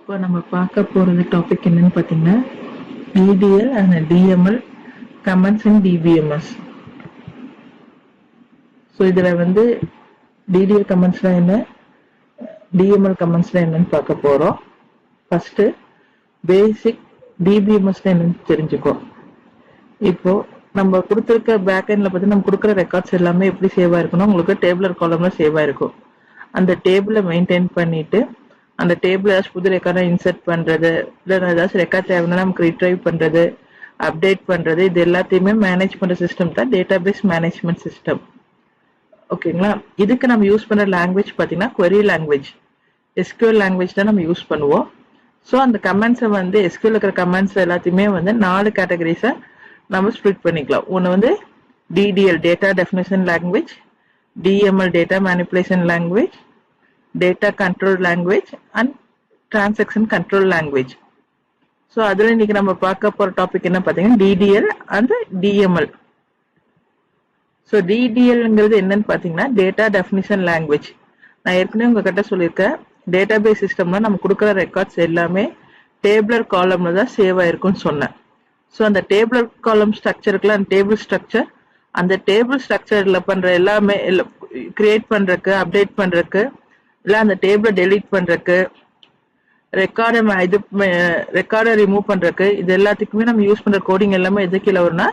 இப்போ நம்ம பார்க்க போகிறது டாபிக் என்னன்னு பார்த்தீங்கன்னா DDL and DML comments in DBMS. So இதில் வந்து டிடிஎல் கமெண்ட்ஸ்னால் என்ன, டிஎம்எல் கமெண்ட்ஸ்னால் என்னன்னு பார்க்க போகிறோம். ஃபஸ்ட்டு பேசிக் டிபிஎம்எஸ்னால் என்னன்னு தெரிஞ்சுக்கோ. இப்போ நம்ம கொடுத்துருக்க பேக்எண்டில் பார்த்து நம்ம கொடுக்குற ரெக்கார்ட்ஸ் எல்லாமே எப்படி சேவ் ஆயிருக்கணும், உங்களுக்கு டேபிளர் காலம்ல சேவ் ஆயிருக்கும். அந்த டேபிளை மெயின்டைன் பண்ணிட்டு அந்த டேபிள் ஏதாச்சும் புது ரெக்கார்டை இன்சர்ட் பண்ணுறது, இல்லை ஏதாச்சும் ரெக்கார்ட் தேவைன்னா நமக்கு ரிட்ரைவ் பண்ணுறது, அப்டேட் பண்ணுறது, இது எல்லாத்தையுமே மேனேஜ் பண்ணுற சிஸ்டம் தான் டேட்டாபேஸ் மேனேஜ்மெண்ட் சிஸ்டம். ஓகேங்களா. இதுக்கு நம்ம யூஸ் பண்ணுற லாங்குவேஜ் பார்த்தீங்கன்னா query லாங்குவேஜ், எஸ்கியூஎல் லாங்குவேஜ் தான் நம்ம யூஸ் பண்ணுவோம். ஸோ அந்த கமெண்ட்ஸை வந்து எஸ்கியூஎல் இருக்கிற கமெண்ட்ஸ் எல்லாத்தையுமே வந்து 4 கேட்டகரிஸை நம்ம ஸ்ப்ளிட் பண்ணிக்கலாம். ஒன்று வந்து DDL data definition language, DML data manipulation language, data control language and transaction control language. So அதில் இன்னைக்கு நம்ம பார்க்க போகிற டாபிக் என்ன பார்த்தீங்கன்னா டிடிஎல் அண்ட் டிஎம்எல். ஸோ டிடிஎல்ங்கிறது என்னன்னு பார்த்தீங்கன்னா டேட்டா டெஃபினிஷன் லாங்குவேஜ். நான் ஏற்கனவே உங்ககிட்ட சொல்லியிருக்கேன், டேட்டாபேஸ் சிஸ்டம்ல நம்ம கொடுக்குற ரெக்கார்ட்ஸ் எல்லாமே டேபிளர் காலம்ல தான் சேவ் ஆயிருக்கும்னு சொன்னேன். ஸோ அந்த டேபிளர் காலம் ஸ்ட்ரக்சருக்குள்ள அந்த டேபிள் ஸ்ட்ரக்சர், அந்த டேபிள் ஸ்ட்ரக்சர்ல பண்ற எல்லாமே கிரியேட் பண்றதுக்கு, அப்டேட் பண்றதுக்கு, இல்லை அந்த டேபிளை டெலீட் பண்றதுக்கு, ரெக்கார்டை ரிமூவ் பண்றதுக்கு, இது எல்லாத்துக்குமே நம்ம யூஸ் பண்ற கோடிங் எல்லாமே எது கீழே வரும்னா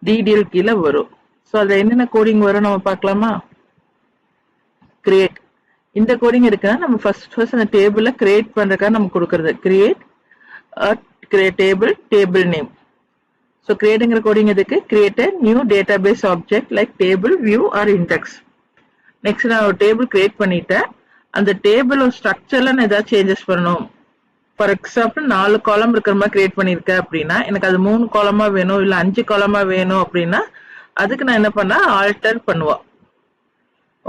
டிடிஎல் கீழே வரும். ஸோ அதுல என்னென்ன கோடிங் வரும் நம்ம பார்க்கலாமா. கிரியேட், இந்த கோடிங் இருக்குன்னா நம்ம ஃபர்ஸ்ட் அந்த டேபிளை கிரியேட் பண்றதுக்காக நம்ம கொடுக்கறது கிரியேட் டேபிள் நேம். ஸோ கிரியேட்டுங்கிற கோடிங் எதுக்கு, create a new database object like table, view or index. Next நான் ஒரு டேபிள் கிரியேட் பண்ணிட்டேன், அந்த டேபிள் ஒரு ஸ்ட்ரக்சர்ல நான் ஏதாவது சேஞ்சஸ் பண்ணணும். ஃபார் எக்ஸாம்பிள் 4 காலம் இருக்கிற மாதிரி கிரியேட் பண்ணியிருக்கேன் அப்படின்னா எனக்கு அது 3 காலமா வேணும், இல்லை 5 காலமா வேணும் அப்படின்னா அதுக்கு நான் என்ன பண்ணா ஆல்டர் பண்ணுவேன்.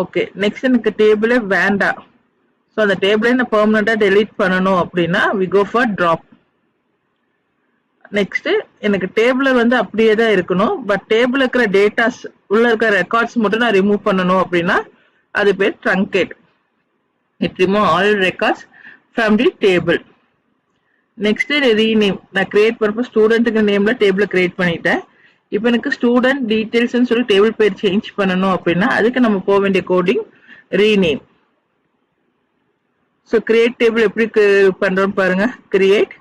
ஓகே. நெக்ஸ்ட் எனக்கு டேபிளே வேண்டாம், ஸோ அந்த டேபிளை நான் பெர்மனண்டா டெலீட் பண்ணணும் அப்படின்னா we go for drop. Next எனக்கு டேபிள் வந்து அப்படியே தான் இருக்கணும், பட் டேபிள் இருக்கிற டேட்டாஸ் உள்ள இருக்கிற ரெக்கார்ட்ஸ் மட்டும் நான் ரிமூவ் பண்ணணும் அப்படின்னா அது பேர் truncate. It remove all records from the table. Next rename, நான் கிரியேட் பண்ணப்போ ஸ்டூடெண்ட்டுக்கு நேம்ல டேபிள் கிரியேட் பண்ணிட்டேன். இப்போ எனக்கு ஸ்டூடெண்ட் டீடைல்ஸ் சொல்லி டேபிள் பேர் சேஞ்ச் பண்ணணும் அப்படின்னா அதுக்கு நம்ம போக வேண்டிய coding rename. So create table எப்படி பண்றோம் பாருங்க. கிரியேட்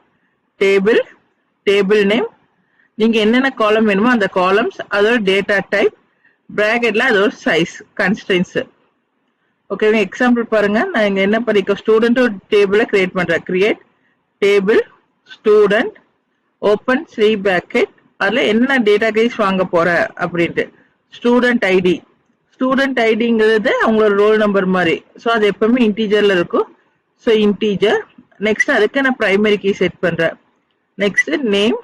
டேபிள் நேம், நீங்க என்னென்ன காலம் வேணுமோ அந்த காலம்ஸ், அதோட டேட்டா டைப், பிராக்கெட்ல அதோட சைஸ் கன்ஸ்ட்ரெயின்ஸ். ஓகே. எக்ஸாம்பிள் பாருங்க, நான் இங்க என்ன பண்ணிக்க ஸ்டூடெண்ட் ஒரு டேபிளை கிரியேட் பண்றேன். Create table student open 3 bracket, அதுல என்ன டேட்டா கைஸ் வாங்க போற அப்படின்ட்டு ஸ்டூடெண்ட் ஐடி. ஸ்டூடெண்ட் ஐடிங்கிறது அவங்களோட ரோல் நம்பர் மாதிரி. ஸோ அது எப்பவுமே இன்டீஜர்ல இருக்கும். So integer. நெக்ஸ்ட் அதுக்கு நான் பிரைமரி கீ செட் பண்றேன். நெக்ஸ்ட் நேம்,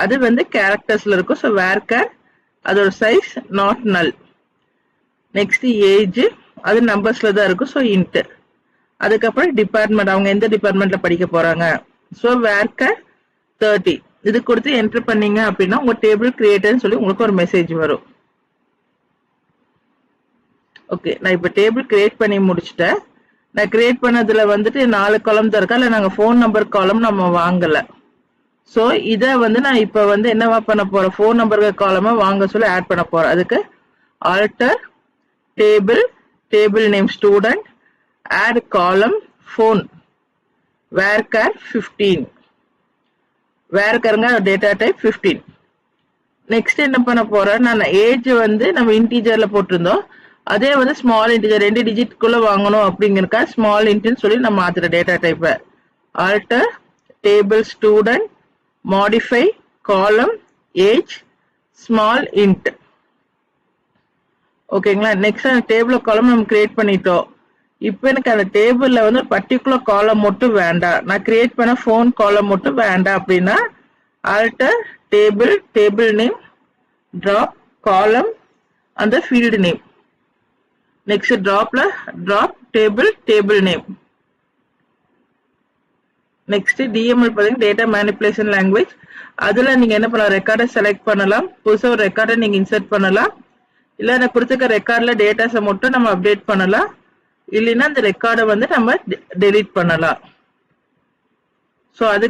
அது வந்து கேரக்டர்ஸ்ல இருக்கும். ஸோ வேர்கர், அதோட சைஸ் நாட் நல். நெக்ஸ்ட் ஏஜ், அது நம்பர்ஸ்ல தான் இருக்கும். So int. அதுக்கப்புறம் டிபார்ட்மெண்ட், அவங்க எந்த டிபார்ட்மெண்ட்ல படிக்க போறாங்க. ஸோ வேர்கர் 30 இது கொடுத்து என்டர் பண்ணீங்க அப்படின்னா உங்க டேபிள் கிரியேட்டர்னு சொல்லி உங்களுக்கு ஒரு மெசேஜ் வரும். ஓகே. நான் இப்ப டேபிள் கிரியேட் பண்ணி முடிச்சுட்டேன். நான் கிரியேட் பண்ணதுல வந்துட்டு 4 காலம் தான் இருக்கா, இல்லை நாங்க ஃபோன் நம்பர் காலம் நம்ம வாங்கல. ஸோ இதை வந்து நான் இப்ப வந்து என்னவா பண்ண போறேன், ஃபோன் நம்பர் காலமா வாங்க சொல்லி ஆட் பண்ண போறேன். அதுக்கு alter table name student, add column phone, varchar 15, வேர்கருங்க டேட்டா டைப் 15. நெக்ஸ்ட் என்ன பண்ண போறேன், நான் ஏஜ் வந்து நம்ம இன்டீஜர்ல போட்டிருந்தோம், அதே வந்து ஸ்மால் இன்டீஜர் 2 டிஜிட்குள்ள வாங்கணும் அப்படிங்கிறக்கா ஸ்மால் இன்ட்னு சொல்லி நம்ம மாத்துற டேட்டா டைப்பை. Alter table student modify column age small int. ஓகேங்களா. நெக்ஸ்ட் அந்த டேபிள் காலம் நம்ம கிரியேட் பண்ணிட்டோம். இப்போ எனக்கு அந்த டேபிள்ல வந்து பர்டிகுலர் காலம் மட்டும் வேண்டாம், நான் கிரியேட் பண்ண ஃபோன் காலம் மட்டும் வேண்டாம் அப்படின்னா ஆல்டர் டேபிள் நேம் ட்ராப் காலம் அந்த field name. Next drop table name. Next DML பாத்தீங்கன்னா டேட்டா மேனிப்புலேஷன் லாங்குவேஜ். அதுல நீங்க என்ன பண்ணலாம், ரெக்கார்டை செலக்ட் பண்ணலாம், புதுசா ஒரு ரெக்கார்டை நீங்க இன்சர்ட் பண்ணலாம், இல்ல நான் கொடுத்துருக்க ரெக்கார்ட்ல டேட்டாஸை மட்டும் நம்ம அப்டேட் பண்ணலாம், இல்லைன்னா அந்த ரெக்கார்டை வந்து நம்ம டெலீட் பண்ணலாம். ஸோ அதுக்கு